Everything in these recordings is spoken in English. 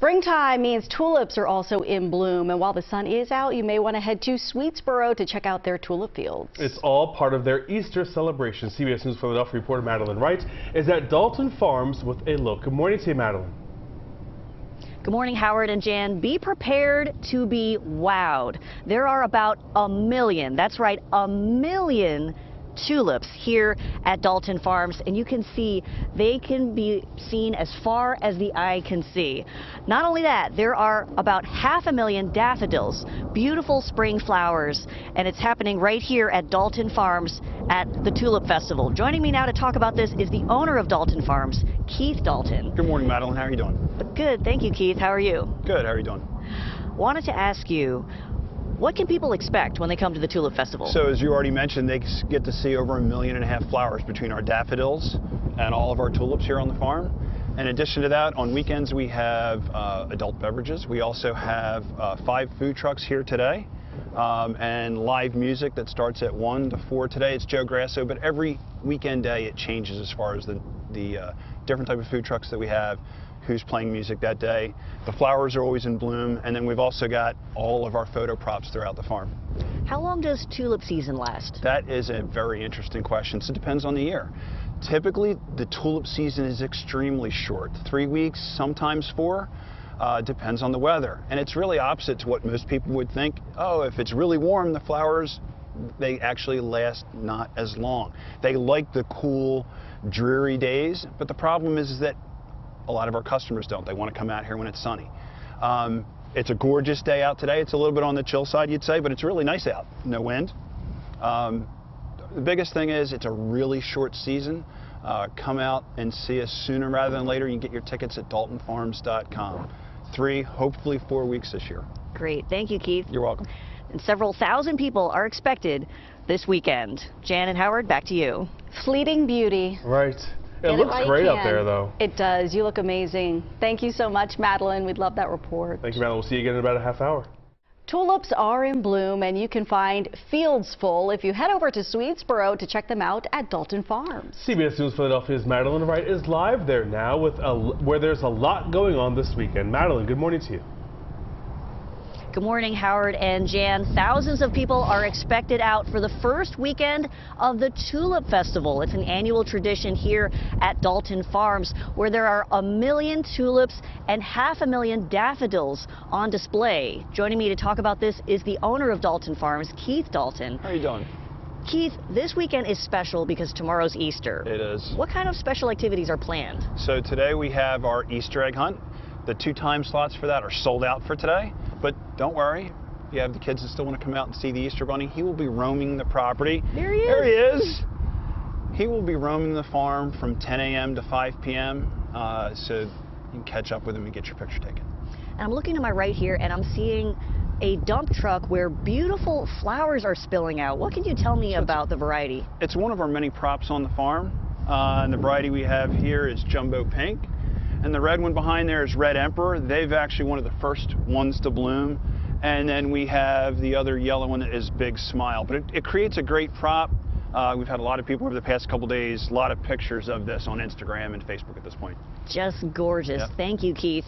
Springtime means tulips are also in bloom, and while the sun is out, you may want to head to Swedesboro to check out their tulip fields. It's all part of their Easter celebration. CBS News Philadelphia reporter Madeleine Wright is at Dalton Farms with a look. Good morning to you, Madeleine. Good morning, Howard and Jan. Be prepared to be wowed. There are about 1 million, that's right, 1 million tulips here at Dalton Farms, and you can see they can be seen as far as the eye can see. Not only that, there are about 500,000 daffodils, beautiful spring flowers, and it's happening right here at Dalton Farms at the Tulip Festival. Joining me now to talk about this is the owner of Dalton Farms, Keith Dalton. Good morning, Madeleine. How are you doing? Good, thank you, Keith. How are you? Good. How are you doing? Wanted to ask you, what can people expect when they come to the Tulip Festival? So as you already mentioned, they get to see over 1.5 million flowers between our daffodils and all of our tulips here on the farm. In addition to that, on weekends we have adult beverages. We also have 5 food trucks here today and live music that starts at 1 to 4 today. It's Joe Grasso, but every weekend day it changes as far as the different type of food trucks that we have, who's playing music that day. The flowers are always in bloom, and then we've also got all of our photo props throughout the farm. How long does tulip season last? That is a very interesting question. So it depends on the year. Typically, the tulip season is extremely short. 3 weeks, sometimes 4. Depends on the weather. And it's really opposite to what most people would think. Oh, if it's really warm, the flowers, they actually last not as long. They like the cool, dreary days, but the problem is that a lot of our customers don't. They want to come out here when it's sunny. It's a gorgeous day out today. It's a little bit on the chill side, you'd say, but it's really nice out. No wind. The biggest thing is it's a really short season. Come out and see us sooner rather than later. You can get your tickets at daltonfarms.com. 3, hopefully 4 weeks this year. Great. Thank you, Keith. You're welcome. And several thousand people are expected this weekend. Jan and Howard, back to you. Fleeting beauty. Right. It looks great up there, though. It does. You look amazing. Thank you so much, Madeleine. We'd love that report. Thank you, Madeleine. We'll see you again in about a half hour. Tulips are in bloom, and you can find fields full if you head over to Swedesboro to check them out at Dalton Farms. CBS News Philadelphia's Madeleine Wright is live there now with where there's a lot going on this weekend. Madeleine, good morning to you. Good morning, Howard and Jan. Thousands of people are expected out for the first weekend of the Tulip Festival. It's an annual tradition here at Dalton Farms where there are 1 million tulips and 500,000 daffodils on display. Joining me to talk about this is the owner of Dalton Farms, Keith Dalton. How are you doing? Keith, this weekend is special because tomorrow's Easter. It is. What kind of special activities are planned? So today we have our Easter egg hunt. The 2 time slots for that are sold out for today. But don't worry, you have the kids that still want to come out and see the Easter Bunny. He will be roaming the property. There he is. There he is. He will be roaming the farm from 10 a.m. to 5 p.m. So you can catch up with him and get your picture taken. And I'm looking to my right here and I'm seeing a dump truck where beautiful flowers are spilling out. What can you tell me about the variety? It's one of our many props on the farm. And the variety we have here is Jumbo Pink. And the red one behind there is Red Emperor. They've actually one of the first ones to bloom. And then we have the other yellow one that is Big Smile. But it creates a great prop. We've had a lot of people over the past couple days, a lot of pictures of this on Instagram and Facebook at this point. Just gorgeous. Yep. Thank you, Keith.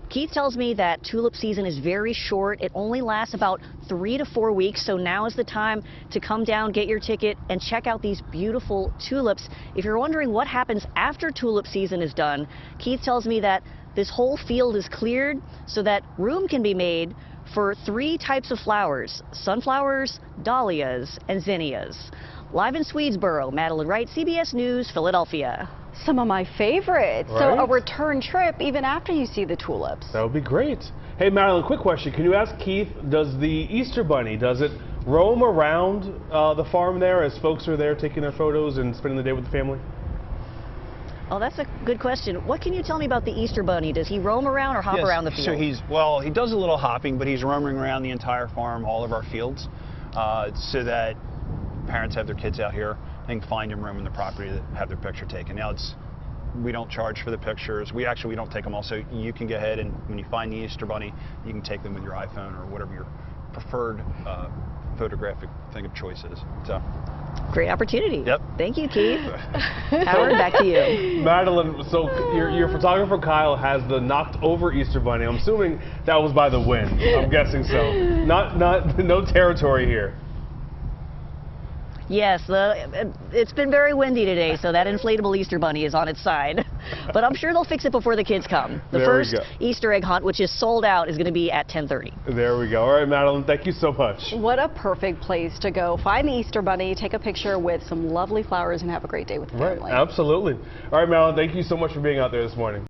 Keith tells me that tulip season is very short. It only lasts about 3 to 4 weeks, so now is the time to come down, get your ticket, and check out these beautiful tulips. If you're wondering what happens after tulip season is done, Keith tells me that this whole field is cleared so that room can be made for 3 types of flowers: sunflowers, dahlias, and zinnias. Live in Swedesboro, Madeleine Wright, CBS News, Philadelphia. Some of my favorites. Right? So a return trip even after you see the tulips. That would be great. Hey, Madeleine, quick question. Can you ask Keith, does the Easter Bunny, does it roam around the farm there as folks are there taking their photos and spending the day with the family? Oh, that's a good question. What can you tell me about the Easter Bunny? Does he roam around or hop around the field? So he does a little hopping, but he's roaming around the entire farm, all of our fields, so that parents have their kids out here and find him roaming the property that have their picture taken. Now we don't charge for the pictures. We don't take them all. So you can go ahead and when you find the Easter Bunny, you can take them with your iPhone or whatever your preferred photographic thing of choice is. So Great opportunity. Yep. Thank you, Keith. Howard, back to you. Madeline, so your photographer Kyle has the knocked over Easter Bunny. I'm assuming that was by the wind. I'm guessing so. No territory here. Yes, it's been very windy today, so that inflatable Easter Bunny is on its side. But I'm sure they'll fix it before the kids come. The first Easter egg hunt, which is sold out, is going to be at 10:30. There we go. All right, Madeline, thank you so much. What a perfect place to go. Find the Easter Bunny, take a picture with some lovely flowers, and have a great day with the family. Right, absolutely. All right, Madeline, thank you so much for being out there this morning.